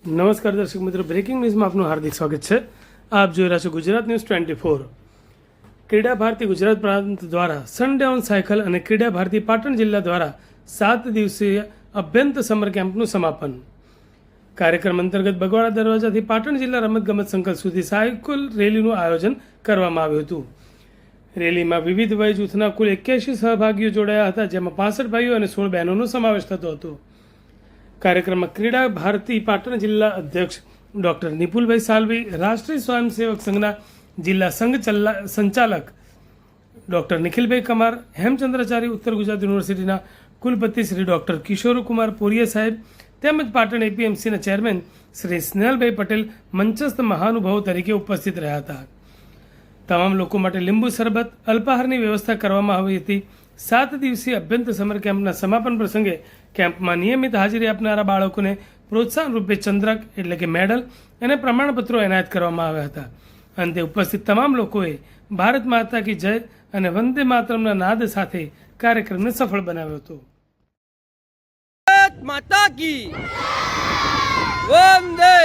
નમસ્કાર દર્શક મિત્રો, બ્રેકિંગ ન્યૂઝમાં આપનું હાર્દિક સ્વાગત છે। આપ જોઈ રહ્યા છો ગુજરાત ન્યૂઝ 24। ક્રીડા ભારતી ગુજરાત પ્રાંત દ્વારા સનડે ઓન સાયકલ અને ક્રીડા ભારતી પાટણ જિલ્લા દ્વારા 7 દિવસીય અભ્યંત સમર કેમ્પનું સમાપન। કાર્યક્રમ અંતર્ગત બગવાડા દરવાજાથી પાટણ જિલ્લા રમતગમત સંકુલ સુધી સાયકલ રેલીનું આયોજન કરવામાં આવ્યું હતું। રેલીમાં વિવિધ વય જૂથના કુલ 81 સહભાગીઓ જોડાયા હતા, જેમાં 65 ભાઈઓ અને 16 બહેનોનો સમાવેશ થતો હતો। કાર્યક્રમમાં ક્રીડા ભારતી પાટણ જિલ્લા અધ્યક્ષ ડોક્ટર નિપુલભાઈ સાલવી, રાષ્ટ્રીય સ્વયંસેવક સંઘના જિલ્લા સંઘ સંચાલક ડોક્ટર નિખિલભાઈ કમાર, હેમચંદ્રાચાર્ય ઉત્તર ગુજરાત યુનિવર્સિટીના કુલપતિ શ્રી ડોક્ટર કિશોરકુમાર પોરિયા સાહેબ તેમજ પાટણ એપીએમસીના ચેરમેન શ્રી સ્નેહલભાઈ પટેલ મંચસ્થ મહાનુભાવો તરીકે ઉપસ્થિત રહ્યા હતા। તમામ લોકો માટે લીંબુ શરબત, અલ્પાહારની વ્યવસ્થા કરવામાં આવી હતી। 7 દિવસીય અભ્યંત સમર કેમ્પના સમાપન પ્રસંગે કેમ્પમાં નિયમિત હાજરી આપનારા બાળકોને પ્રોત્સાહન રૂપે ચંદ્રક એટલે કે મેડલ અને પ્રમાણપત્રો એનાયત કરવામાં આવ્યા હતા। અંતે ઉપસ્થિત તમામ લોકોએ ભારત માતા કી જય અને વંદે માતરમના નાદ સાથે કાર્યક્રમને સફળ બનાવ્યો હતો। भारत माता की वंदे